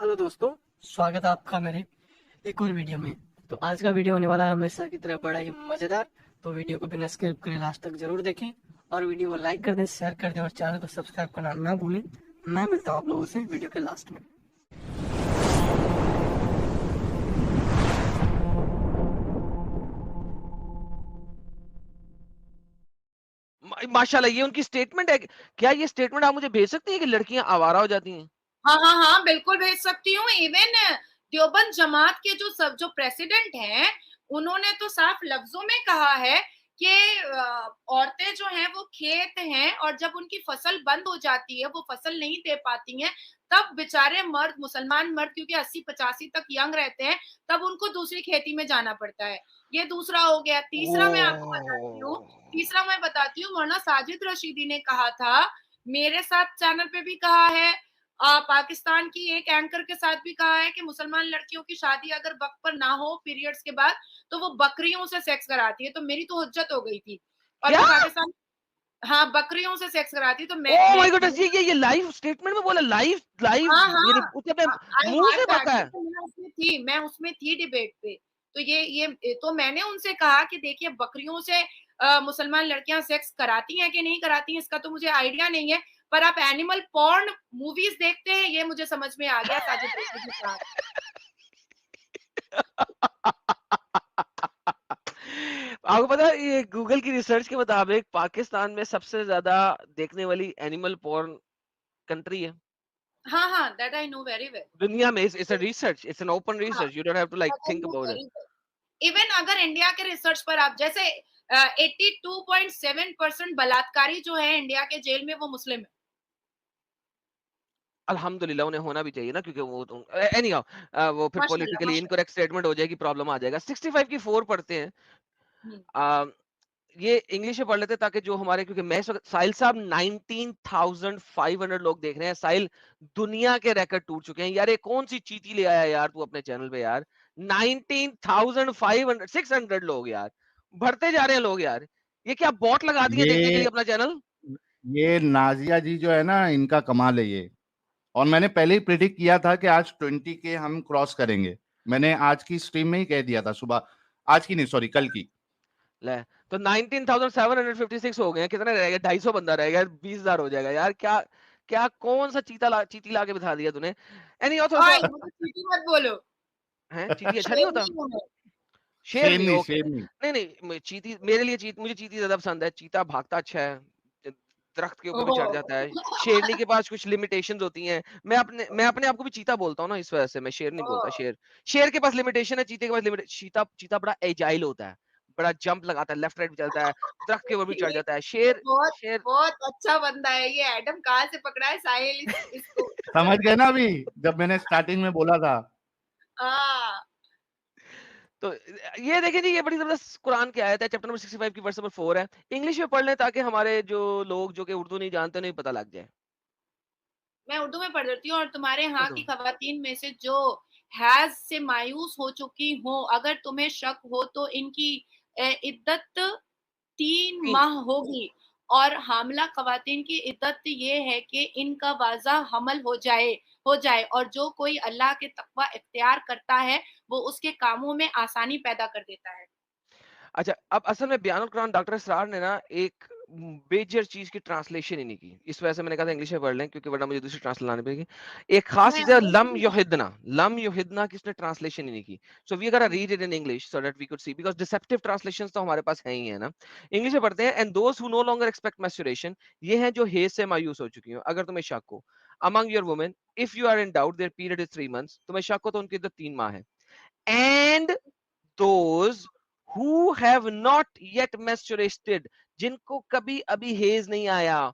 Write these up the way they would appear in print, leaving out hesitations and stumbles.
Hello दोस्तों, स्वागत है आपका मेरे एक और वीडियो में। तो आज का वीडियो होने वाला है हमेशा की तरह बड़ा ही मजेदार। तो वीडियो को बिना स्किप करे लास्ट तक जरूर देखें और वीडियो को लाइक कर दें, शेयर कर दें और चैनल को सब्सक्राइब करना ना भूलें। मैं मिलता हूँ आप लोगों से वीडियो के लास्ट में। माशाल्लाह, ये उनकी स्टेटमेंट है। क्या ये स्टेटमेंट आप मुझे भेज सकती हैं कि लड़कियां आवारा हो जाती हैं? हाँ, हाँ, हाँ, बिल्कुल भेज सकती हूँ। इवन देवबंद जमात के जो प्रेसिडेंट हैं, उन्होंने तो साफ लफ्ज़ों में कहा है कि औरतें जो हैं वो खेत हैं और जब उनकी फसल बंद हो जाती है, वो फसल नहीं दे पाती हैं, तब बेचारे मर्द, मुसलमान मर्द क्योंकि 80-85 तक यंग रहते हैं, तब उनको दूसरी खेती में जाना पड़ता है। ये दूसरा हो गया। ओह! तीसरा मैं बताती हूँ, मौलाना साजिद रशीदी ने कहा था, मेरे साथ चैनल पे भी कहा है, पाकिस्तान की एक एंकर के साथ भी कहा है कि मुसलमान लड़कियों की शादी अगर वक्त पर ना हो पीरियड्स के बाद तो वो बकरियों से सेक्स कराती है। तो मेरी तो हुज्जत हो गई थी और क्या? मैं पाकिस्तान, हाँ, बकरियों से सेक्स कराती है। तो ओह मैं माय गॉडनेस! ये लाइव स्टेटमेंट में बोला, लाइव लाइव हाँ, यानी हाँ, उसने अपने आई मुंह हर्ड से दैट बका है। क्योंकि मैं उसमें थी डिबेट पे। तो ये तो मैंने उनसे कहा कि देखिए बकरियों से मुसलमान लड़कियां सेक्स कराती हैं कि नहीं कराती हैं इसका तो मुझे आइडिया नहीं है, पर आप एनिमल पॉर्न मूवीज देखते हैं ये मुझे समझ में आ गया साजिद रशीदी के साथ। आपको पता है ये गूगल की रिसर्च के मुताबिक पाकिस्तान में सबसे ज्यादा देखने वाली एनिमल पोर्न कंट्री है हाँ, हाँ, that I know very well. दुनिया में। It's a research, it's an open हाँ, research, you don't have to like that I think know about it. Very well. Even अगर इंडिया के रिसर्च पर आप जैसे 82.7% बलात्कारी जो है इंडिया के जेल में वो मुस्लिम है। अल्हम्दुलिल्लाह, उन्हें होना भी चाहिए ना, क्योंकि वो तो एनी हाउ वो फिर माशाल्लाह, पॉलिटिकली माशाल्लाह। इनकरेक्ट स्टेटमेंट हो जाएगी, प्रॉब्लम आ जाएगा। 65 की 4 पढ़ते हैं। हुँ। आ, ये इंग्लिश में पढ़ लेते हैं ताकि जो हमारे, क्योंकि मैं इस वक्त साहिल साहब 19,500 लोग देख रहे हैं। साहिल, दुनिया के रिकॉर्ड टूट चुके हैं यार। ये कौन सी चीटी ले आया यार तू अपने चैनल पे यार? 19,500 600 लोग यार, बढ़ते जा रहे हैं लोग यार। ये क्या बॉट लगा दिए देखने के लिए ये अपना चैनल? ये नाजिया जी जो है ना, इनका कमाल है ये। और मैंने पहले ही प्रिडिक्ट किया था कि आज 20 के हम क्रॉस करेंगे। मैंने आज की स्ट्रीम में ही कह दिया था सुबह। आज की नहीं, सॉरी, कल की। ले, तो 19,756 हो गए हैं। कितने रह गए? 250 बंदा रह गया, 20,000 हो जाएगा यार। क्या क्या कौन सा चीटी ला के बिठा दिया तूने? एनी और थोड़ा ओए! सा मुझे चीटी मत बोलो। है। चीटी अच्छा नहीं होता? शेरनी हूँ मैं। शेरनी, शेरनी, ओके। शेरनी। नहीं नहीं, चीती मेरे लिए, मुझे चीती ज्यादा पसंद है। चीता भागता अच्छा है, दरख्त के ऊपर भी चढ़ जाता है। ओह! शेरनी के पास कुछ लिमिटेशंस होती हैं। मैं अपने आप को भी चीता बोलता हूँ ना, इस वजह से मैं शेर नहीं बोलता। ओह! शेर के पास लिमिटेशन है, चीते के पास लिमिट। चीता चीता बड़ा एजाइल होता है, बड़ा जंप लगाता है, लेफ्ट राइट भी चलता है, दरख्त के ऊपर भी चढ़ ये जाता है। ये शेर बहुत शेर बहुत अच्छा बंदा है ये। एडम कहाँ से पकड़ा है साहिल इसको। समझ गए ना अभी, जब मैंने स्टार्टिंग में बोला था। हाँ। तो ये देखें जी, ये बड़ी जबरदस्त कुरान की आयत है, चैप्टर नंबर 65 की वर्स नंबर 4 है। इंग्लिश में पढ़ लें ताकि हमारे जो लोग जो कि उर्दू नहीं जानते उन्हें पता लग जाए। मैं उर्दू में पढ़ देती हूँ और तुम्हारे यहाँ उर्दू की खवातीन में से जो हैज़ से मायूस हो चुकी हों, अगर तुम्हें शक हो तो इनकी इद्दत 3 तीन माह होगी और हामिला खवातीन की इद्दत ये है कि इनका वाज़ा हमल हो जाए और जो कोई अल्लाह के तक़वा इख्तियार करता है, वो उसके कामों में आसानी पैदा कर देता है। अच्छा, अब असल में बयानुल कुरान डॉक्टर इसरार ने ना एक मेजर चीज़ की ट्रांसलेशन ही नहीं की। इस वजह से मैंने कहा था इंग्लिश में पढ़ लें, क्योंकि वरना मुझे दूसरी ट्रांसलेशन लानी पड़ेगी। एक खास मैं चीज़ है, मैं लम युहिदना की इसने ट्रांसलेशन ही नहीं की। So we gotta read it in English so that we could see, because deceptive translations तो हमारे पास हैं ही है ना। इंग्लिश में पढ़ते हैं, and those who no longer expect menstruation, ये हैं जो हेज़ से मायूस हो चुकी हो। अगर तुम्हें शक हो, among your women, if you are in doubt their period is 3 months, तुम्हें शक हो तो उनकी इद्दत 3 माह है। And those who have not yet menstruated, जिनको कभी अभी हेज नहीं आया,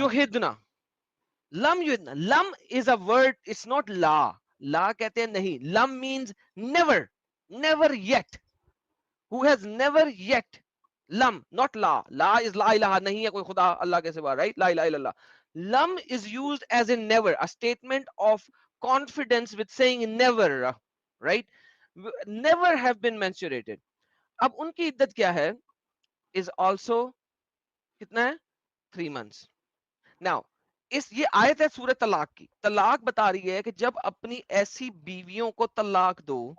युहिदना। लम युहिदना, लम is a word, it's not ला। ला कहते हैं नहीं, लम means never, never yet, who has never yet. लम नॉट ला। ला इज ला इलाहा, नहीं है कोई खुदा अल्लाह के सिवा, राइट? ला इलाहा इल्लल्लाह। लम is used as in never, a statement of confidence with saying never, right? Never have been menstruated. अब उनकी इद्दत क्या है? Is also कितना है? 3 months. Now ये आयत है सूरह तलाक की। तलाक बता रही है कि जब अपनी ऐसी बीवियों को तलाक दो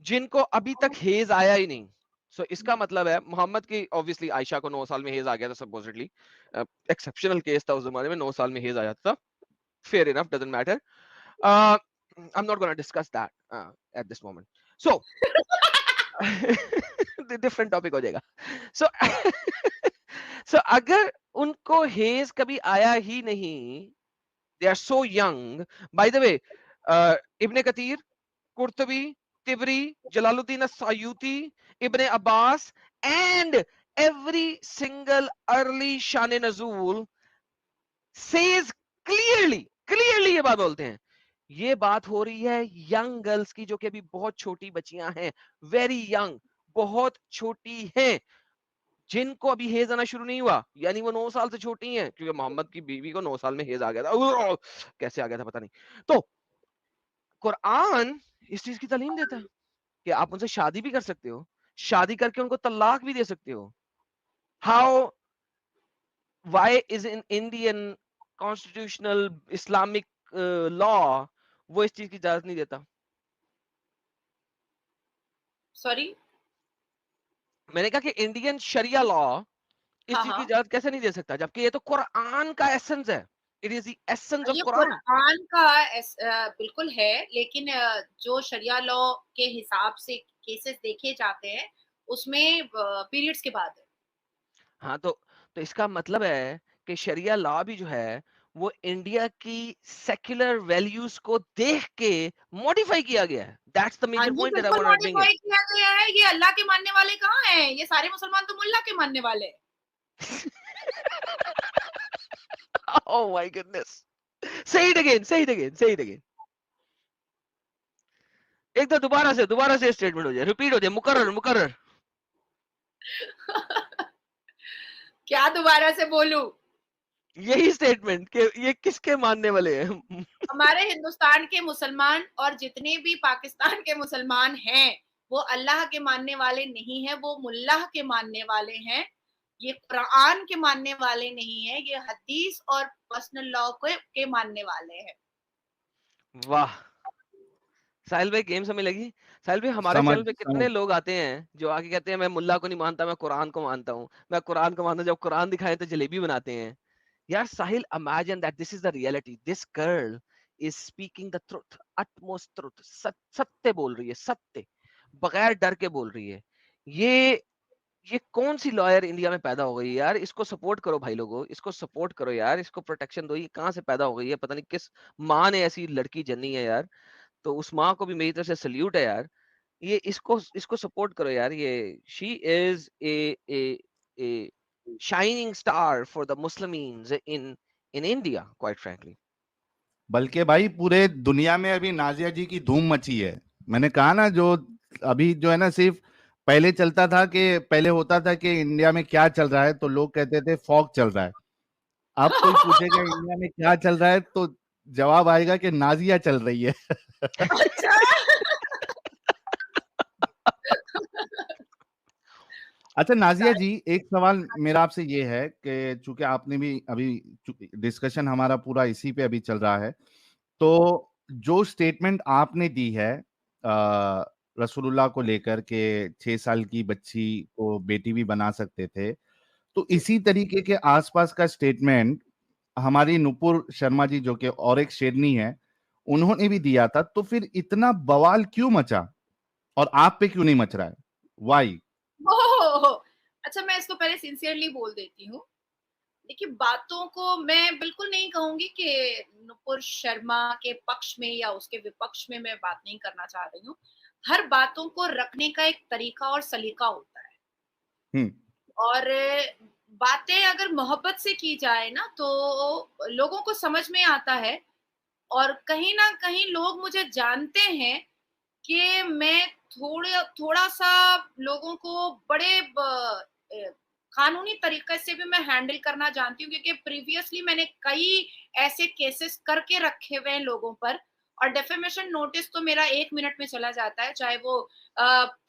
जिनको अभी तक हेज आया ही नहीं। सो इसका मतलब है मोहम्मद की ऑब्वियसली आयशा को 9 साल में हेज आ गया था सपोजिटली, एक्सेप्शनल केस था उस जमाने में, 9 साल में हेज आया था, fair enough, doesn't matter, I am not gonna discuss that at this moment. So different topic हो जाएगा। सो सो अगर उनको हेज कभी आया ही नहीं, they are so young, by the way Ibn Kathir, Qurtubi, Tabari, Jalaluddin Suyuti, Ibn Abbas and every single early शान नजूल says clearly ये बात बोलते हैं। ये बात हो रही है यंग गर्ल्स की जो कि अभी बहुत छोटी बच्चियां हैं, वेरी यंग, बहुत छोटी हैं, जिनको अभी हेज आना शुरू नहीं हुआ, यानी वो 9 साल से छोटी हैं, क्योंकि मोहम्मद की बीवी को 9 साल में हेज आ गया था, कैसे आ गया था पता नहीं। तो कुरान इस चीज की तालीम देता है कि आप उनसे शादी भी कर सकते हो, शादी करके उनको तलाक भी दे सकते हो। How, why is in Indian constitutional Islamic law वो इस चीज की इजाजत नहीं देता? सॉरी, मैंने कहा कि इंडियन शरिया लॉ इस हाँ चीज की हाँ, इजाजत कैसे नहीं दे सकता, जबकि ये तो कुरान का एसेंस है, it is the essence of ये कुरान। कुरान का बिल्कुल है, लेकिन जो शरिया लॉ के हिसाब से केसेस देखे जाते हैं उसमें पीरियड्स के बाद है। हाँ, तो इसका मतलब है कि शरिया लॉ भी जो है वो इंडिया की सेक्युलर वैल्यूज को देख के मॉडिफाई किया गया है। दैट्स द हाँ मेजर जी, पॉइंट दैट आई बिल्कुल want to bring in. Modify किया गया है। ये अल्लाह के मानने वाले कहाँ हैं? ये सारे मुसलमान तो मुल्ला के मानने वाले हैं। Oh my goodness. Say it again, say it again, say it again. एक तो दोबारा से स्टेटमेंट हो जाए, रिपीट हो जाए, मुकर्रर मुकर्रर। क्या दोबारा से बोलूं? यही स्टेटमेंट कि ये किसके मानने वाले हैं? हमारे हिंदुस्तान के मुसलमान और जितने भी पाकिस्तान के मुसलमान हैं, वो अल्लाह के मानने वाले नहीं है, वो मुल्लाह के मानने वाले हैं। ये कुरान के मानने वाले नहीं है, ये हदीस और पर्सनल लॉ के मानने वाले हैं। वाह, साहिल भाई गेम समझ लगी? साहिल भाई हमारे समझ चैनल पे समझ कितने लोग आते हैं जो आके कहते हैं मैं मुल्ला को नहीं मानता, मैं कुरान को मानता हूँ, मैं कुरान को मानता हूँ, जब कुरान दिखाए तो जलेबी बनाते हैं। यार साहिल, imagine that this is the reality. This girl is speaking the truth, utmost truth. सत्य बोल रही है, सत्य, बगैर डर के बोल रही है। ये ये कौन सी लॉयर इंडिया में पैदा हो गई यार? इसको सपोर्ट करो भाई लोगों, इसको सपोर्ट करो यार, इसको प्रोटेक्शन दो। ये कहाँ से पैदा हो गई है? पता नहीं किस माँ ने ऐसी लड़की जन्नी है यार। तो उस माँ को भी मेरी तरफ से सल्यूट है यार। ये इसको सपोर्ट करो यार। ये she is a shining star for the Muslims in India, quite frankly. बल्कि भाई पूरे दुनिया में अभी नाजिया जी की धूम मची है। मैंने कहा ना, जो अभी जो है ना, सिर्फ पहले चलता था कि पहले होता था कि इंडिया में क्या चल रहा है तो लोग कहते थे फॉग चल रहा है। अब कोई पूछेगा इंडिया में क्या चल रहा है तो जवाब आएगा कि नाजिया चल रही है। अच्छा। अच्छा नाजिया जी, एक सवाल मेरा आपसे ये है कि चूंकि आपने भी अभी डिस्कशन हमारा पूरा इसी पे अभी चल रहा है, तो जो स्टेटमेंट आपने दी है रसूलुल्लाह को लेकर के 6 साल की बच्ची को बेटी भी बना सकते थे, तो इसी तरीके के आसपास का स्टेटमेंट हमारी नुपुर शर्मा जी जो कि और एक शेरनी है, उन्होंने भी दिया था। तो फिर इतना बवाल क्यों मचा और आप पे क्यों नहीं मच रहा है? वाई? ओह! अच्छा, मैं इसको पहले सिंसियरली बोल देती हूँ। देखिए, बातों को मैं बिल्कुल नहीं कहूँगी कि नुपुर शर्मा के पक्ष में या उसके विपक्ष में मैं बात नहीं करना चाह रही हूँ। हर बातों को रखने का एक तरीका और सलीका होता है। हम्म। और बातें अगर मोहब्बत से की जाए ना, तो लोगों को समझ में आता है। और कहीं न कहीं लोग मुझे जानते हैं कि मैं थोड़ा-सा लोगों को बड़े कानूनी तरीके से भी मैं हैंडल करना जानती हूँ, क्योंकि प्रीवियसली मैंने कई ऐसे केसेस करके रखे हुए हैं लोगों पर। और डेफेमेशन नोटिस तो मेरा 1 मिनट में चला जाता है, चाहे वो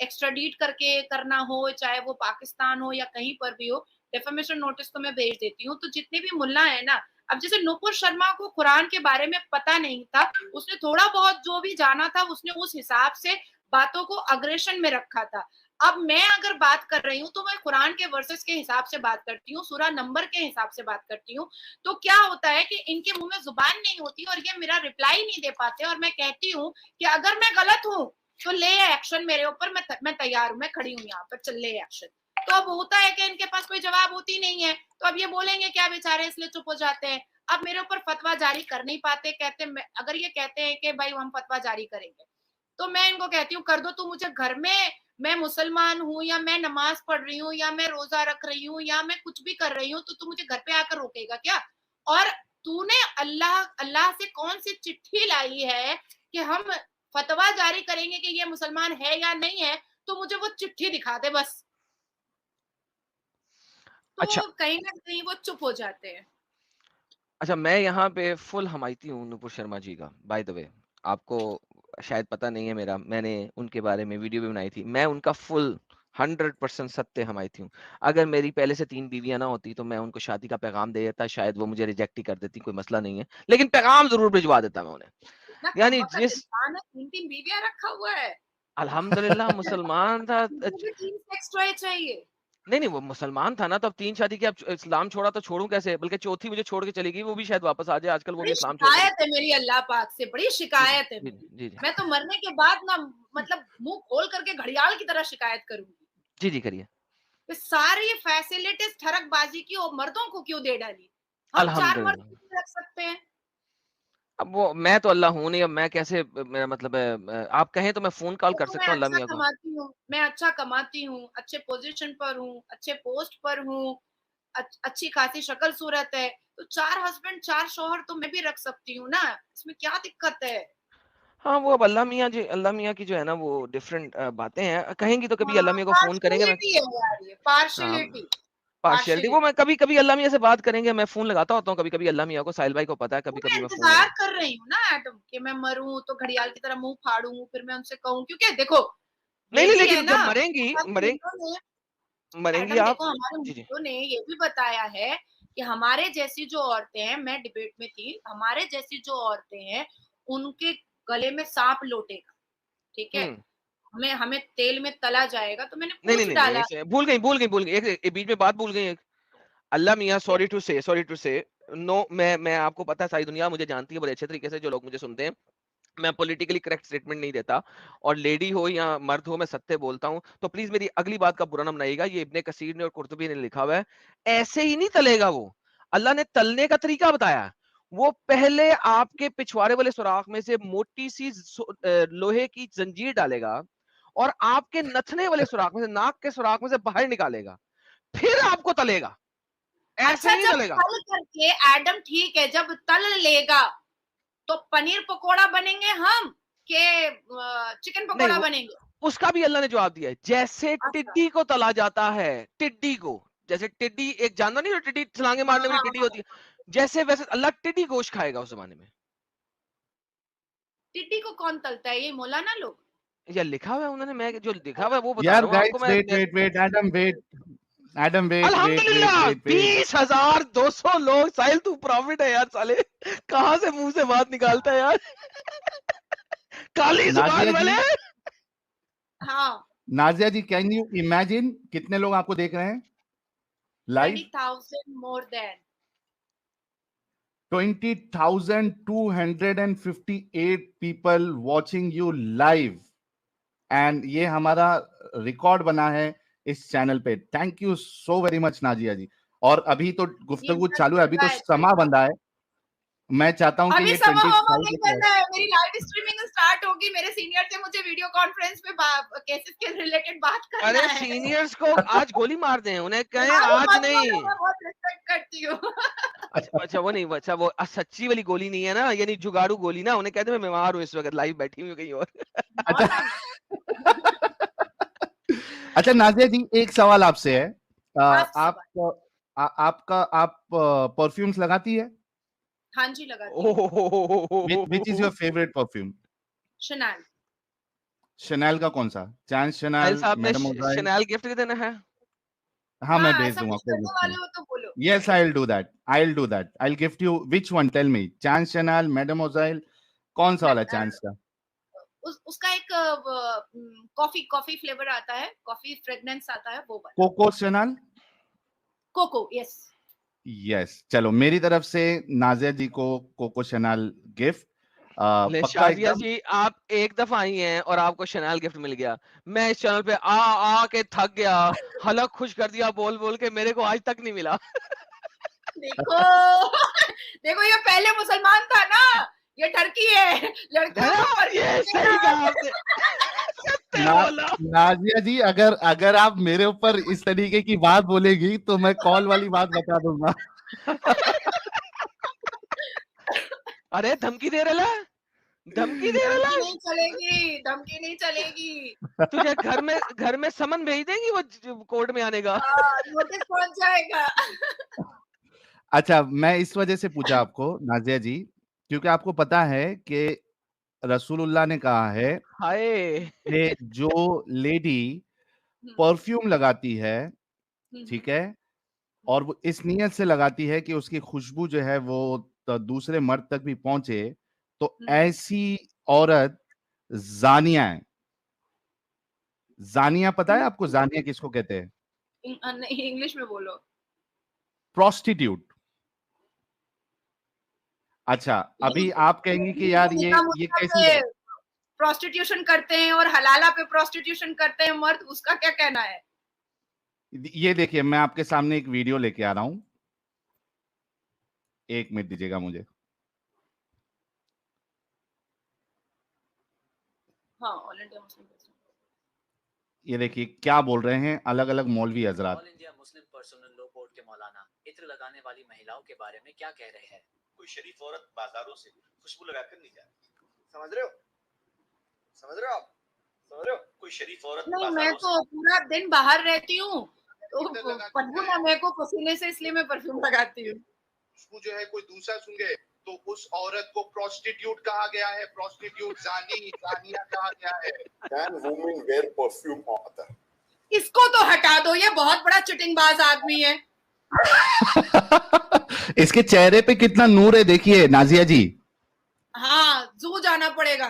एक्स्ट्राडीट करके करना हो, चाहे वो पाकिस्तान हो या कहीं पर भी हो, डेफेमेशन नोटिस तो मैं भेज देती हूँ। तो जितने भी मुल्ला हैं ना, अब जैसे नूपुर शर्मा को कुरान के बारे में पता नहीं था, उसने थोड़ा बहुत जो भी जाना था उसने उस हिसाब से बातों को अग्रेशन में रखा था। अब मैं अगर बात कर रही हूँ तो मैं कुरान के वर्सेस के हिसाब से बात करती हूँ, सूरा नंबर के हिसाब से बात करती हूँ। तो क्या होता है कि इनके मुंह में जुबान नहीं होती और ये मेरा रिप्लाई नहीं दे पाते, और मैं कहती हूँ कि अगर मैं गलत हूँ तो ले एक्शन मेरे ऊपर, मैं तैयार हूँ, मैं खड़ी हूँ यहाँ पर, चल ले एक्शन। तो अब होता है कि इनके पास कोई जवाब होती नहीं है, तो अब ये बोलेंगे क्या बेचारे, इसलिए चुप हो जाते हैं। अब मेरे ऊपर फतवा जारी कर नहीं पाते, कहते अगर ये कहते हैं कि भाई हम फतवा जारी करेंगे, तो मैं इनको कहती हूँ कर दो, तू मुझे घर में, मैं मुसलमान हूँ या मैं नमाज पढ़ रही हूँ या मैं रोजा रख रही हूँ या मैं कुछ भी कर रही हूँ, तो तू मुझे घर पे आकर रोकेगा क्या? और तूने अल्लाह से कौन सी चिट्ठी लाई है कि हम फतवा जारी करेंगे कि ये मुसलमान है या नहीं है, तो मुझे वो चिट्ठी दिखा दे बस। तो अच्छा कहीं ना कहीं वो चुप हो जाते हैं। अच्छा, मैं यहाँ पे फुल हमायती हूँ नूपुर शर्मा जी का। बाय द वे, आपको शायद पता नहीं है मेरा, मैंने उनके बारे में वीडियो भी बनाई थी। मैं उनका फुल 100% सत्य हमायती हूँ। अगर मेरी पहले से 3 बीवियां ना होती तो मैं उनको शादी का पैगाम दे देता, शायद वो मुझे रिजेक्ट ही कर देती, कोई मसला नहीं है, लेकिन पैगाम जरूर भिजवा देता मैं उन्हें। इतना यानी कमबख्त जिस इंसान है, 3 बीवियां रखा हुआ है। अल्हम्दुलिल्लाह मुसलमान था। मुझे भी 3 सेक्स टॉय चाहिए। नहीं नहीं, वो मुसलमान था ना, तो अब 3 शादी की, अब इस्लाम छोड़ा तो छोड़ूं कैसे, बल्कि चौथी मुझे छोड़ के चली गई, वो भी शायद वापस आ जाए, आजकल वो भी बड़ी इस्लाम छोड़ के। शिकायत है मेरी अल्लाह पाक से, बड़ी जी जी शिकायत है जी मेरी। जी जी मैं तो मरने के बाद ना, मतलब मुंह खोल करके घड़ियाल की तरह शिकायत करूंगी जी जी करिए। कि सारी फैसिलिटीज ठरकबाजी की और मर्दों को क्यों दे डाली? हम 4 मर्द अल्हम्दुलिल्लाह। क्यों रख सकते हैं? अब वो मैं तो अल्लाह हूँ नहीं, अब मैं कैसे, मेरा मतलब है, आप कहें तो मैं फोन कॉल कर देखो मैं सकता हूँ अल्लाह अच्छा मियाँ को। कमाती हूँ, मैं अच्छा कमाती हूँ, अच्छे पोजीशन पर हूँ, अच्छे पोस्ट पर हूँ, अच्छी खासी शक्ल सूरत है, तो 4 हस्बैंड 4 शौहर तो मैं भी रख सकती हूँ ना, इसमें क्या दिक्कत है? हाँ, वो अब अल्लाह मियाँ की जो है ना, वो डिफरेंट बातें हैं, कहेंगी तो कभी अल्लाह हाँ, मियाँ को फोन करेंगे। मैं पार्शियलिटी है यार, ये हाँ, पार्शियलिटी, पार्शियलिटी, वो पार्शियलिटी। मैं कभी कभी अल्लाह मियाँ से बात करेंगे, मैं फोन लगाता होता हूँ कभी कभी अल्लाह मियाँ को, साहिल भाई को पता है, तो कभी मैं कभी मैं फोन इंतजार लगा। कर रही हूँ ना एटम कि मैं मरूं तो घड़ियाल की तरह मुंह फाड़ूं, फिर मैं उनसे कहूं, क्योंकि देखो नहीं ये नहीं, भी है लेकिन ना, जब मरेंगी, हमारे मुल्कों ने, मरेंगी एडम आप। देखो हमारे जी जी। मुल्कों ने ये भी बताया है कि हमारे जैसी जो औरतें हैं, मैं डिबेट में थी, हमारे जैसी जो औरतें हैं उनके गले में सांप लोटेगा, ठीक है, हम्म। हमें हमें तेल में तला जाएगा। तो मैंने नहीं नहीं पूछ नहीं नहीं, डाला ऐसे भूल गई एक बीच में बात भूल गई एक। अल्लाह मियाँ, कि सॉरी टू से, नो, मैं आपको पता है, सारी दुनिया मुझे जानती है बड़े अच्छे तरीके से, जो लोग मुझे सुनते हैं, मैं पॉलिटिकली करेक्ट स्टेटमेंट नहीं देता, और लेडी हो या मर्द हो मैं सत्य बोलता हूं, तो प्लीज मेरी अगली बात का बुरा ना मनाइएगा। ये इब्ने कसीर ने और कुर्तुबी ने लिखा हुआ है, ऐसे ही नहीं तलेगा वो। अल्लाह ने तलने का तरीका बताया है। वो पहले आपके पिछवाड़े वाले सुराख में से मोटी सी लोहे की जंजीर डालेगा, और आपके नथने वाले सुराख में से, नाक के सुराख में से बाहर निकालेगा, फिर आपको तलेगा, ऐसे अच्छा, नहीं जब तलेगा। तल करके एडम, ठीक है, जब तल लेगा तो पनीर पकोड़ा बनेंगे हम के चिकन नहीं, पकोड़ा बनेंगे? उसका भी अल्लाह ने जवाब दिया है, जैसे अच्छा, टिड्डी को तला जाता है, टिड्डी को, जैसे टिड्डी एक जानवर नहीं, जो टिड्डी छलांगे हाँ मारने वाली हाँ टिड्डी हाँ, होती है, जैसे वैसे अल्लाह टिड्डी गोश्त खाएगा उस जमाने में। टिड्डी को कौन तलता है, ये मौलाना लोग? या लिखा हुआ है उन्होंने, मैं जो लिखा हुआ है वो बता यार रहा हूँ आपको। गाइस, वेट एडम, अल्हम्दुलिल्लाह वेट। 20,200 लोग। साहिल तू प्रॉफिट है यार साले, कहाँ से मुंह से बात निकालता है यार। काली नाजिया जुबान जी, वाले। हाँ, Nazia ji, can you imagine कितने लोग आपको देख रहे हैं live? 20,000 more than. 20,258 people watching you live, and ये हमारा रिकॉर्ड बना है इस चैनल पे। Thank you so very much Nazia ji. और अभी तो ये गुफ्तगू बस चालू है, चल अभी रहा तो है, चल समा रहा है। बंधा है। मैं चाहता हूं कि अभी ये समा होमा 25 नहीं पे करना है, मेरी लाइव स्ट्रीमिंग स्टार्ट होगी, मेरे सीनियर से मुझे वीडियो कॉन्फ्रेंस पे केसेस के रिलेटेड बात करना अरे है। सीनियर्स को आज गोली मार दें, उन्हें कहें अरे आज मत नहीं। बोलो, मैं बहुत रिस्पेक्ट करती हूँ। अच्छा अच्छा, वो नहीं, वो अच्छा, वो सच्ची वाली गोली नहीं है ना, यानी जुगाड़ू गोली ना, उन्हें कहते मैं बीमार हूँ इस वक्त, लाइव बैठी हूँ कहीं और। नो अच्छा। No no. अच्छा नाजिया जी, एक सवाल आपसे है। आप आप सवाल। आप परफ्यूम्स लगाती है? हाँ जी, लगाती हूँ। Which is your favourite perfume? Chanel. Chanel का कौन सा? चांस साहिल शनैल, साहब ने मैडम ओब्राइन? शनैल गिफ्ट देना है। हाँ मैं हाँ, भेज ऐसा दूंगा कुछ कोई करने मसला वाले नहीं। हो तो बोलो। Yes, I'll do that. I'll do that. I'll gift you which one? Tell me. Chance Chanel, Mademoiselle, कौन सा वाला चांस का? उसका एक कॉफी कॉफी फ्लेवर आता है, कॉफी फ्रेग्रेंस आता है, वो वाला। Coco Chanel? Coco, yes. Yes, चलो मेरी तरफ से नाजिया जी को कोको चैनल गिफ्ट। ले पक्का शाजिया एकदम। जी, आप एक दफा आई हैं और आपको शैनल गिफ्ट मिल गया। मैं इस चैनल पे आ के थक गया, हलक खुश कर दिया बोल बोल के, मेरे को आज तक नहीं मिला। देखो देखो, ये पहले मुसलमान था ना, ये टर्की है, लड़कियों को हाँ, ये सही कहा आपने। सत्य ना, बोला। नाजिया जी अगर अगर आप मेरे ऊपर इस तरीके की बात बोलेगी तो मैं कॉल वाली बात बता दूंगा। अरे धमकी दे रहा, धमकी दे रहा। धमकी नहीं चलेगी, धमकी नहीं चलेगी। तुझे घर में समन भेज देंगी वो कोर्ट में आने का। नोटिस पहुंच जाएगा। अच्छा, मैं इस वजह से पूछा आपको नाजिया जी, क्योंकि आपको पता है कि रसूलुल्लाह ने कहा है हाय। कि जो लेडी परफ्यूम लगाती है, ठीक है, और वो इस नीयत से लगाती है कि उसकी खुशबू जो है वो दूसरे मर्द तक भी पहुंचे, तो ऐसी औरत जानिया है। जानिया पता है आपको? जानिया किसको कहते हैं? इंग्लिश में बोलो। प्रोस्टिट्यूट। अच्छा, अभी आप कहेंगे कि यार ये कैसी बात? प्रोस्टिट्यूशन करते हैं और हलाला पे प्रोस्टिट्यूशन करते हैं मर्द, उसका क्या कहना है? ये देखिए, मैं आपके सामने एक वीडियो लेके आ रहा हूं, 1 मिनट दीजिएगा मुझे। हाँ, ऑल इंडिया मुस्लिम पर्सन। ये देखिए क्या बोल रहे हैं अलग अलग मौलवी हजरात। All India Muslim personal law board के मौलाना इत्र लगाने वाली महिलाओं के बारे में क्या कह रहे हैं? कोई शरीफ औरत बाजारों से खुशबू लगाकर नहीं जाती। समझ रहे हो? समझ रहे हो आप? समझ रहे हो? कोई शरीफ औरत नहीं, मैं तो पूरा दिन बाहर रहती हूँ, तो बदबू ना मेरे को पसीने से, इसलिए मैं परफ्यूम लगाती हूँ। खुशबू जो है कोई दूसरा सुन गए तो उस औरत को प्रोस्टिट्यूट कहा गया है, प्रोस्टिट्यूट, जानिया कहा गया है। Can women wear perfume other? इसको तो हटा दो, ये बहुत बड़ा चिटिंगबाज आदमी है। इसके चेहरे पे कितना नूर है, देखिए नाजिया जी। हाँ, जू जाना पड़ेगा।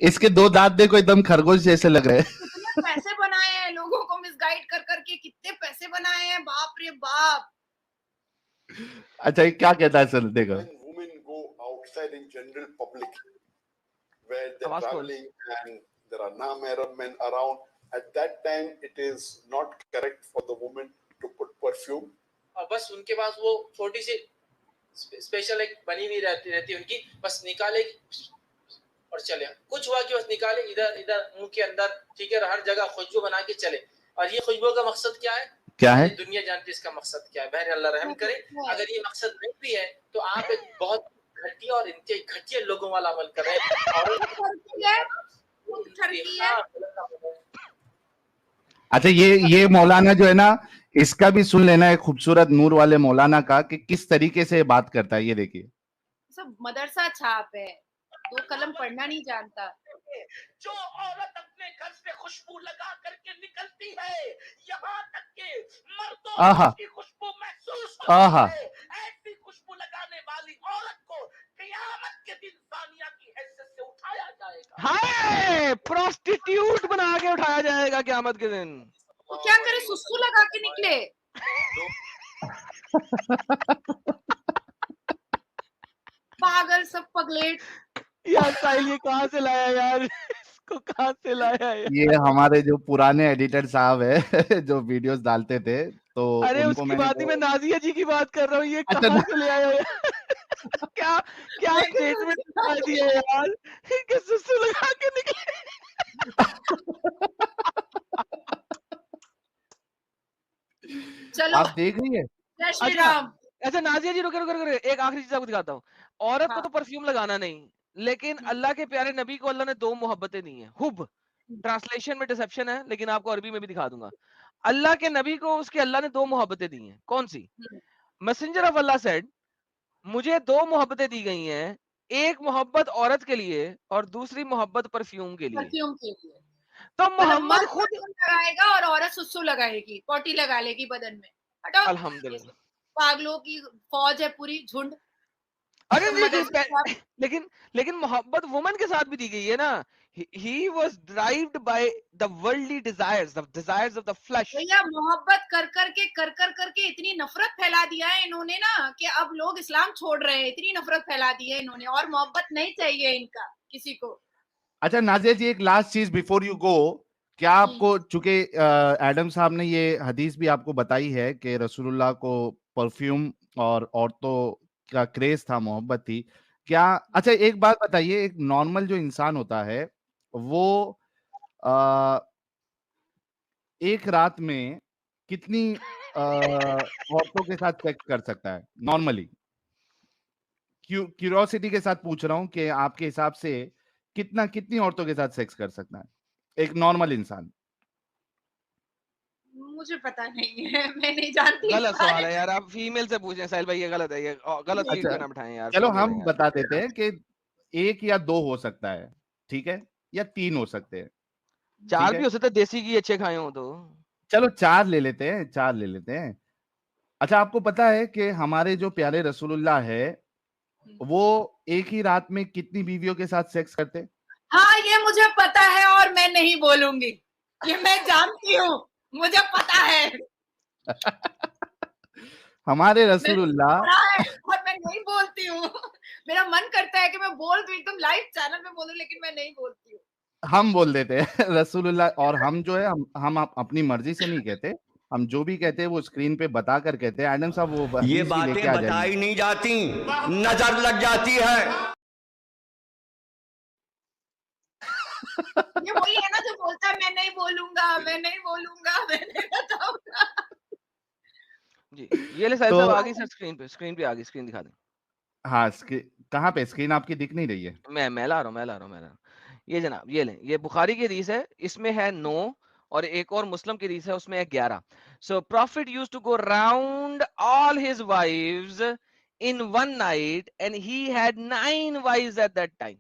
इसके 2 दांत देखो, एकदम खरगोश जैसे लग रहे हैं। कितने पैसे बनाए हैं लोगों को मिसगाइड कर करके, कितने पैसे बनाए हैं, बाप रे बाप। अच्छा, ये क्या कहता है सर? देखो, When women go outside in general public, where they're traveling and there are non-Arab men around, at that time it is not correct for the woman to put perfume. और बस उनके पास वो छोटी सी स्पेशल एक बनी हुई रहती उनकी, बस निकाले और चले। कुछ हुआ कि बस निकाले इधर इधर मुंह के अंदर, ठीक है, हर जगह खुशबू बना के चले। और ये खुशबू का मकसद क्या है? क्या है? दुनिया जानती है इसका मकसद क्या है। बहर अल्लाह रहम करे, अगर ये मकसद नहीं भी है तो आप एक बहुत घटिया और इनके घटिया लोगों वाला अमल कर रहे हैं। और अच्छा, ये मौलाना जो है ना, इसका भी सुन लेना है खूबसूरत नूर वाले मौलाना का, कि किस तरीके से बात करता है। ये देखिए, सब मदरसा छाप है, 2 कलम पढ़ना नहीं जानता। जो औरत अपने घर से खुशबू लगा करके निकलती है, यहाँ तक के मर्दों की खुशबू महसूस होती है, ऐसी खुशबू लगाने वाली औरत को क़यामत के दिन सानिया की हैसियत से उठाया जाएगा। हाय, प्रोस्टिट्यूट बना के उठाया जाएगा क़यामत के दिन। तो क्या करे, सुसु लगा के निकले। पागल, सब पगलेट। यार साहिल, ये कहाँ से लाया यार? इसको कहाँ से लाया यार? ये हमारे जो पुराने एडिटर साहब है जो वीडियोस डालते थे, तो अरे उनको उसकी बात ही मैं नाजिया जी की बात कर रहा हूँ। ये अच्छा, कहाँ से ले आया यार? क्या क्या स्टेटमेंट दिखा दिया यार कि सुसु लगा के निकले। चलो, आप देख रही है? जय श्री राम। अच्छा नाजिया जी, रुके रुके रुके, एक आखिरी चीज आपको दिखाता हूँ। औरत को तो परफ्यूम लगाना नहीं, लेकिन अल्लाह के प्यारे नबी को अल्लाह ने 2 मोहब्बतें दी हैं। हुब, ट्रांसलेशन में डिसेप्शन है, लेकिन आपको अरबी में भी दिखा दूंगा। अल्लाह के नबी को उसके अल्लाह ने 2 मोहब्बतें दी हैं। कौन सी? मैसेंजर ऑफ अल्लाह सेड, मुझे 2 मोहब्बतें दी गई हैं, एक मोहब्बत औरत के लिए और दूसरी मोहब्बत परफ्यूम के लिए। परफ्यूम के लिए। तो मतलब मोहम्मद मर्द खुद परफ्यूम लगाएगा और औरत सुसु लगाएगी, पॉटी लगा लेगी बदन में। हटाओ, अल्हम्दुलिल्लाह। पागलों की फौज है पूरी, झुंड। अरे तुम नहीं, मदरसे साहब, लेकिन मोहब्बत वुमन के साथ भी दी गई है ना। He was derived by the worldly desires of the flash. भैया मोहब्बत कर करके इतनी नफरत फैला दिया है इन्होंने ना कि अब लोग इस्लाम छोड़ रहे हैं, इतनी नफरत फैला दी है इन्होंने, और मोहब्बत नहीं चाहिए इनका किसी को। अच्छा नाजिया जी, एक लास्ट चीज बिफोर यू गो, क्या आपको, चूंकि एडम साहब ने ये हदीस भी आपको बताई है कि रसूलुल्लाह को परफ्यूम और औरतों का क्रेज था, मोहब्बत थी, क्या, अच्छा एक बात बताइए, एक नॉर्मल जो इंसान होता है वो आ, एक रात में कितनी औरतों के साथ सेक्स कर सकता है नॉर्मली? क्यूरियोसिटी के साथ पूछ रहा हूं कि आपके हिसाब से कितनी औरतों के साथ सेक्स कर सकता है एक नॉर्मल इंसान? मुझे पता नहीं है, मैं नहीं जानती इस गलत बारे सवाल है यार, आप फीमेल से पूछें साहिल भाई, ये गलत है, ये गलत सीट अच्छा, पे ना बिठाएं यार, चलो फीमेल है हम यार। बता देते हैं कि एक या दो हो सकता है, ठीक है, या तीन हो सकते हैं, ठीक चार है, भी हो सकता है, देसी घी अच्छे खाए हो तो। चलो चार ले लेते हैं, चार ले लेते हैं। अच्छा, आपको पता है कि हमारे जो प्यारे रसूलुल्लाह है वो एक ही रात में कितनी बीवियों के साथ सेक्स करते हैं? हाँ, ये मुझे पता है और मैं नहीं बोलूंगी, ये मैं जानती हूँ, मुझे पता है। हमारे मैंने रसूलुल्लाह, पढ़ा है और मैं नहीं बोलती हूँ। मेरा मन करता है कि मैं बोल दूं, एकदम लाइव चैनल पे बोलूं, लेकिन मैं नहीं बोलती हूँ। हम बोल देते हैं रसूलुल्लाह, और हम जो है हम अपनी मर्जी से नहीं कहते, हम जो भी कहते हैं वो स्क्रीन पे बता कर कहते हैं। एडम साहब वो ये हदीस भी लेके बातें आ जाइए। बताई नहीं जाती, नजर लग जाती है। ये वही है ना जो बोलता है मैं नहीं बोलूंगा, मैं नहीं बोलूंगा, मैं नहीं बताऊंगा। जी, ये ले साहिल तो साहब आ गई सर, स्क्रीन पे आ गई, स्क्रीन दिखा दें। हाँ, कहाँ पे स्क्रीन आपकी दिख नहीं रही है? मैं ला रहा हूँ। ये जनाब, ये लें, ये बुखारी की हदीस है, इसमें है 9 और एक और मुस्लिम की हदीस है, उसमें है 11। So prophet used to go round all his wives in one night and he had 9 wives at that time.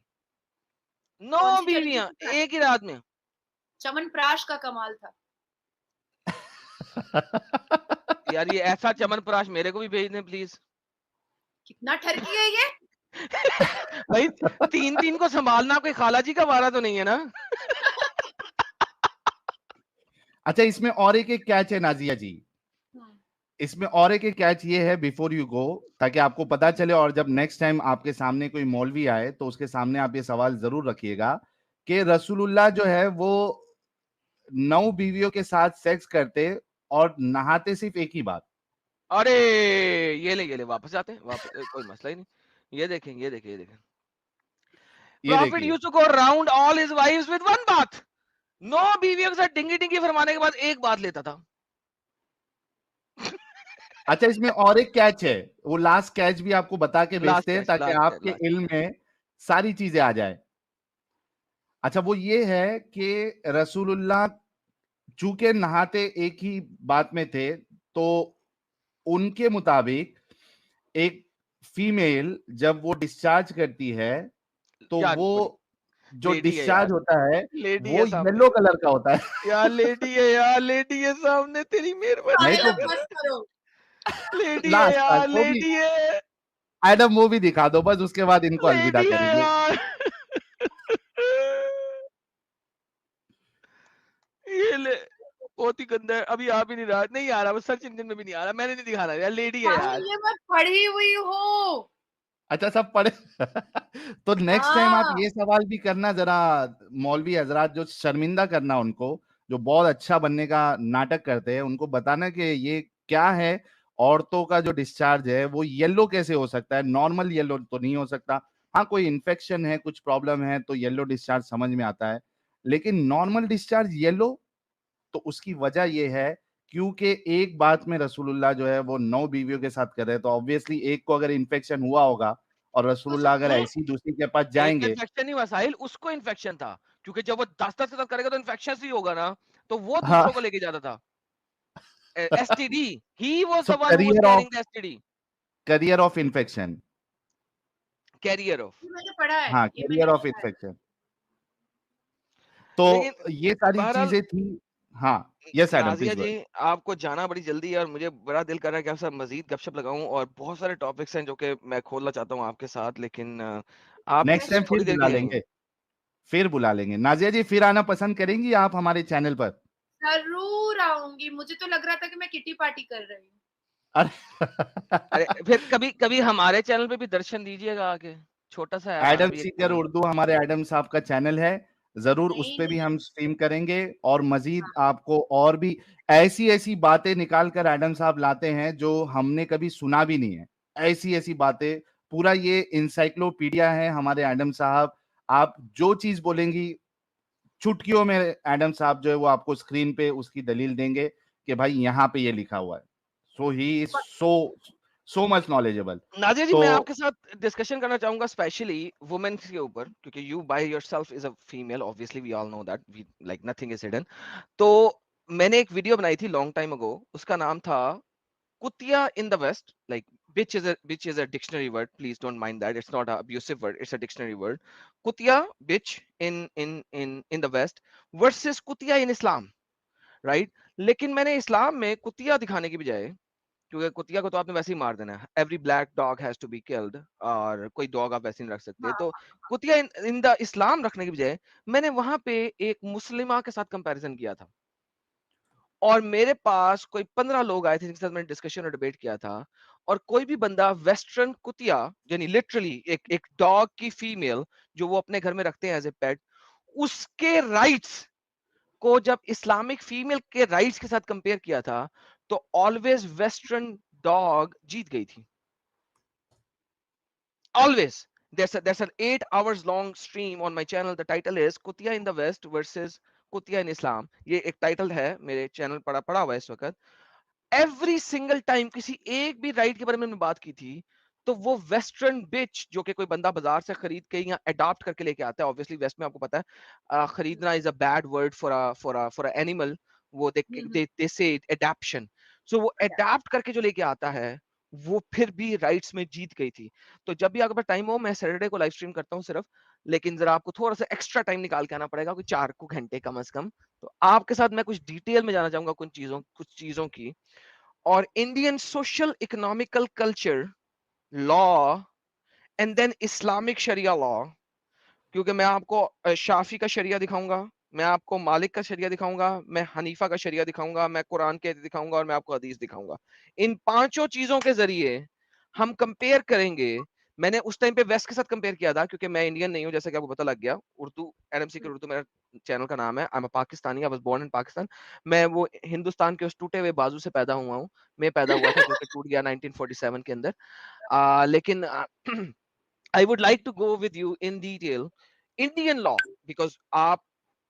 9 कौन सी जड़ी बीवियां बूटी था? एक ही रात में। च्यवनप्राश का कमाल था। यार ये ऐसा च्यवनप्राश मेरे को भी भेज दें प्लीज। कितना ठरकी है ये। भाई 3 को संभालना कोई खाला जी का वारा तो नहीं है ना। अच्छा, इसमें और एक कैच है नाजिया जी, इसमें और एक कैच ये है बिफोर यू गो, ताकि आपको पता चले, और जब नेक्स्ट टाइम आपके सामने कोई मौलवी आए तो उसके सामने आप ये सवाल जरूर रखिएगा कि रसूलुल्लाह जो है वो 9 बीवियों के साथ सेक्स करते और नहाते सिर्फ एक ही बार। अरे ये ले वापस जाते हैं, वापस कोई मसला ही नहीं। ये देखें ये प्रॉफिट देखिए, used to go round all his wives with one bath. 9 बीवियों के साथ डिंगी डिंगी फरमाने के बाद एक बात लेता था। अच्छा इसमें और एक कैच है, वो लास्ट कैच भी आपको बता के लास्ट भेजते हैं कैच, ताकि लास्ट कैच, आपके लास्ट। इल्म में सारी चीजें आ जाए। अच्छा, वो ये है कि रसूलुल्लाह चूंकि नहाते एक ही बात में थे, तो उनके मुताबिक एक फीमेल जब वो डिस्चार्ज करती है तो क्या वो जो लेडी है डिस्चार्ज यार, होता है लेडी वो है सामने, येलो कलर का होता है। यार लेडी है सामने, तेरी मेहरबानी नहीं तो साहिल बस करो। लेडी है लास्ट यार, वो भी लेडी है, एडम मूवी दिखा दो बस, उसके बाद इनको अलविदा लेडी है करेंगे। यार। ये ले, बहुत ही गंदा है, अभी आ भी नहीं रहा, नहीं आ रहा, बस सर्च इंजन में भी नहीं आ रहा, मैंने नहीं दिखा रहा यार, लेडी है यार। साहिल ये मैं पढ़ी हुई हूँ। अच्छा, सब पढ़े तो नेक्स्ट टाइम आप हाँ, ये सवाल भी करना जरा, मौलवी हजरात जो शर्मिंदा करना उनको, जो बहुत अच्छा बनने का नाटक करते हैं, उनको बताना कि ये क्या है, औरतों का जो डिस्चार्ज है वो येलो कैसे हो सकता है, नॉर्मल येलो तो नहीं हो सकता। हाँ, कोई इन्फेक्शन है, कुछ प्रॉब्लम है तो येलो डिस्चार्ज समझ में आता है, लेकिन नॉर्मल डिस्चार्ज येलो, तो उसकी वजह यह है क्योंकि एक बात में रसूलुल्लाह जो है वो 9 बीवियों के साथ कर रहे हैं, तो ऑब्वियसली एक को अगर इन्फेक्शन हुआ होगा और तो रसूलुल्लाह अगर ऐसी दूसरी के पास एक को जाएंगे। इन्फेक्शन नहीं हुआ साहिल, उसको इन्फेक्शन था, क्योंकि जब वो 10 के साथ करेगा तो इन्फेक्शन ही होगा ना, तो वो हाँ दूसरों को लेके जाता था। STD, he was so the one who was carrying the STD, career of infection, carrier of. ये मैंने पढ़ा है, हाँ ये मैंने करियर ऑफ पढ़ा है। इन्फेक्शन। तो लेकिन ये सारी बहरहाल चीजें थी। हाँ, yes Adam Nazia please go. जी, आपको जाना बड़ी जल्दी है और मुझे बड़ा दिल कर रहा है कि आपसे मजीद गपशप लगाऊं, और बहुत सारे टॉपिक्स हैं जो कि मैं खोलना चाहता हूं आपके साथ, लेकिन आप नेक्स्ट टाइम फिर थोड़ी देर के बुला लिए आएंगे। लेंगे, फिर बुला लेंगे। नाजिया जी फिर आना पसंद करेंगी आप हमारे चैनल पर? जरूर आऊंगी, मुझे तो लग रहा था कि मैं किटी पार्टी कर रही हूँ। अरे अरे फिर कभी कभी हमारे चैनल पे भी दर्शन दीजिएगा आके, छोटा सा है हमारा एडम भी एक सीकर चैनल। उर्दू हमारे एडम साहब का चैनल है, जरूर उस नहीं पे भी नहीं, हम स्ट्रीम करेंगे और मजीद आपको और भी ऐसी ऐसी बातें निकाल कर एडम साहब लाते हैं जो हमने कभी सुना भी नहीं है। ऐसी ऐसी बातें, पूरा ये इंसाइक्लोपीडिया है हमारे एडम साहब। आप जो चीज बोलेंगी चुटकियों में एडम साहब जो है वो आपको स्क्रीन पे उसकी दलील देंगे कि भाई यहाँ पे ये लिखा हुआ है। So he is so much knowledgeable. Nazia ji, तो मैं आपके साथ डिस्कशन करना चाहूंगा स्पेशली वुमेन्स के ऊपर, क्योंकि you by yourself is a female, obviously we all know that, we like nothing is hidden. तो मैंने एक वीडियो बनाई थी लॉन्ग टाइम अगो, उसका नाम था कुतिया in the west, like which is a dictionary word, please don't mind that, it's not a abusive word, it's a dictionary word. Kutia, bitch, in the west versus कुतिया in Islam, right? लेकिन मैंने इस्लाम में कुतिया दिखाने की बजाय, क्योंकि कुतिया को तो आपने वैसे ही मार देना है, every black dog has to be killed, और कोई डॉग आप वैसे नहीं रख सकते, हाँ तो कुतिया इन द इस्लाम रखने की बजाय मैंने वहां पे एक मुस्लिमा के साथ कंपैरिजन किया था, और मेरे पास कोई 15 लोग आए थे जिनके साथ मैंने डिस्कशन और डिबेट किया था, और कोई भी बंदा वेस्टर्न कुतिया, यानी लिटरली एक डॉग की फीमेल जो वो अपने घर में रखते हैं एज ए पेट, उसके राइट्स को जब इस्लामिक फीमेल के राइट्स के साथ कंपेयर किया था, तो ऑलवेज वेस्टर्न डॉग जीत गई थी, always. There's an 8 hours long stream on my channel. The title is Kutia in the West versus Kutia in Islam. ये एक टाइटल है मेरे चैनल पड़ा हुआ है इस वक्त। एवरी सिंगल टाइम किसी एक भी राइट के बारे में बात की थी, तो वो वेस्टर्न बिच जो कि कोई बंदा बाजार से खरीद के या अडॉप्ट करके लेके आता है, ऑब्वियसली वेस्ट में आपको पता है खरीदना is a bad word for a animal, वो दे से अडॉप्शन, सो वो अडॉप्ट करके जो लेके आता है वो फिर भी राइट्स में जीत गई थी। तो जब भी आपके पास टाइम हो, मैं सैटरडे को लाइव स्ट्रीम करता हूँ सिर्फ, लेकिन जरा आपको थोड़ा सा एक्स्ट्रा टाइम निकाल के आना पड़ेगा, कोई 4 घंटे कम से कम। तो आपके साथ मैं कुछ डिटेल में जाना चाहूंगा कुछ चीजों की, और Indian social economical culture, law, and then Islamic sharia law, क्योंकि मैं आपको शाफी का शरिया दिखाऊंगा, मैं आपको मालिक का शरिया दिखाऊंगा, मैं हनीफा का शरिया दिखाऊंगा, मैं कुरान के दिखाऊंगा, और मैं आपको हदीस दिखाऊंगा। इन पांचों चीजों के जरिए हम कंपेयर करेंगे। मैंने उस टाइम पे वेस्ट के साथ कंपेयर किया था, क्योंकि मैं इंडियन नहीं हूं, जैसे कि आपको पता लग गया। उर्दू एडमसी के उर्दू मेरा चैनल का नाम है, I am Pakistani, I was born in Pakistan. मैं वो हिंदुस्तान के उस टूटे हुए बाजू से पैदा हुआ हूँ, मैं पैदा हुआ था जो कि टूट गया 1947 के अंदर। लेकिन I would like to go with you in detail Indian law, because आप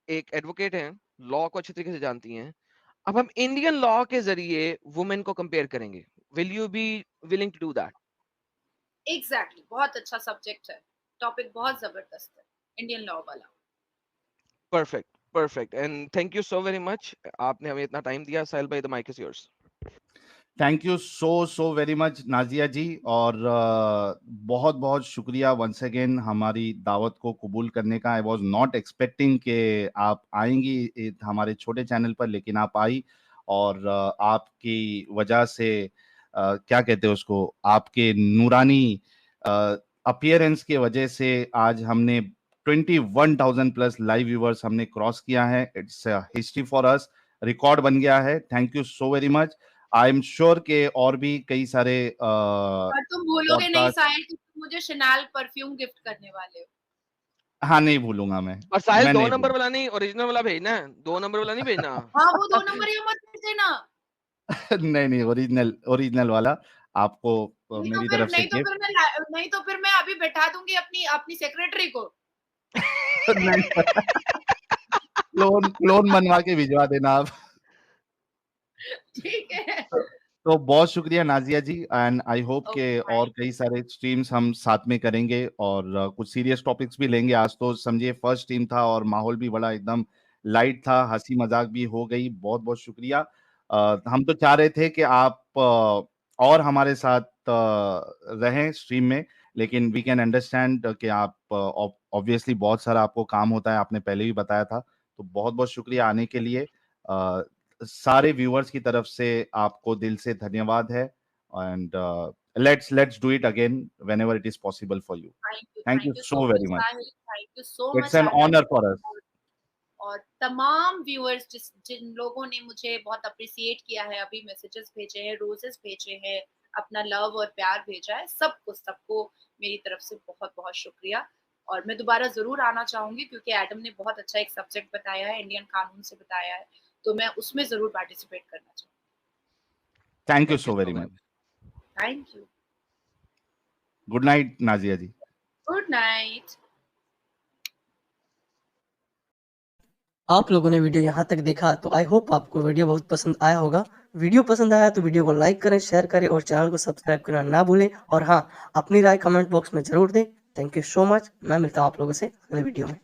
एक एडवोकेट हैं, लॉ को अच्छे तरीके से जानती हैं। अब हम इंडियन लॉ के जरिए वुमेन को कंपेयर करेंगे, will you be willing to do that? Exactly, बहुत अच्छा सब्जेक्ट है, टॉपिक बहुत जबरदस्त है, इंडियन लॉ वाला। Perfect, perfect, and thank you so very much, आपने हमें इतना टाइम दिया। साहिल भाई, the mike is yours. Thank you so very much Nazia ji, और बहुत बहुत शुक्रिया वंस अगेन हमारी दावत को कबूल करने का। आई वाज नॉट एक्सपेक्टिंग कि आप आएंगी हमारे छोटे चैनल पर, लेकिन आप आई, और आपकी वजह से क्या कहते हैं उसको, आपके नूरानी अपीयरेंस के वजह से आज हमने 21,000 प्लस लाइव व्यूवर्स हमने क्रॉस किया है। It's history for us, record बन गया है। Thank you so very much. I am sure के और भी कई सारे और तुम भूलोगे नहीं पॉडकास्ट। साहिल कि तुम मुझे शैनल परफ्यूम गिफ्ट करने वाले हो। हाँ, नहीं भूलूंगा और साहिल, मैं 2 नहीं नंबर भूल वाला नहीं, ओरिजिनल वाला भेजना है, 2 नंबर वाला नहीं भेजना। हाँ, वो 2 नंबर ये मत भेज देना। नहीं नहीं, ओरिजिनल वाला आपको मेरी तरफ से गिफ्ट। नहीं तो फिर मैं अभी बैठा दूंगी अपनी अपनी सेक्रेटरी को। नहीं, क्लोन बनवा के भिजवा देना आप। ठीक है। तो बहुत शुक्रिया नाजिया जी, एंड आई होप के Okay, और कई सारे स्ट्रीम्स हम साथ में करेंगे, और कुछ सीरियस टॉपिक्स भी लेंगे। आज तो समझिए फर्स्ट स्ट्रीम था और माहौल भी बड़ा एकदम लाइट था, हंसी मजाक भी हो गई। बहुत बहुत शुक्रिया। हम तो चाह रहे थे कि आप और हमारे साथ रहें स्ट्रीम में, लेकिन वी कैन अंडरस्टैंड कि आप ऑब्वियसली बहुत सारा आपको काम होता है, आपने पहले भी बताया था। तो बहुत बहुत शुक्रिया आने के लिए। सारे व्यूअर्स की तरफ से आपको दिल से धन्यवाद है, and let's do it again whenever it is possible for you. Thank you so very much. Thank you so much. It's an honor for us. और तमाम व्यूअर्स जिन लोगों ने मुझे बहुत अप्रिशिएट किया है, अभी मैसेजेस भेजे हैं, रोजेस भेजे हैं, अपना लव और प्यार भेजा है, सबको मेरी तरफ से बहुत बहुत शुक्रिया। और मैं दोबारा जरूर आना चाहूंगी क्योंकि एडम ने बहुत अच्छा एक सब्जेक्ट बताया है, इंडियन कानून से बताया है, तो मैं उसमें जरूर पार्टिसिपेट करना चाहूंगी। Thank you so very much. Thank you. Good night, Nazia ji. Good night. आप लोगों ने वीडियो यहाँ तक देखा तो आई होप आपको वीडियो बहुत पसंद आया होगा। वीडियो पसंद आया तो वीडियो को लाइक करें, शेयर करें और चैनल को सब्सक्राइब करना ना भूलें। और हाँ, अपनी राय कमेंट बॉक्स में जरूर दें। Thank you so much. मैं मिलता हूँ आप लोगों से अगले वीडियो में।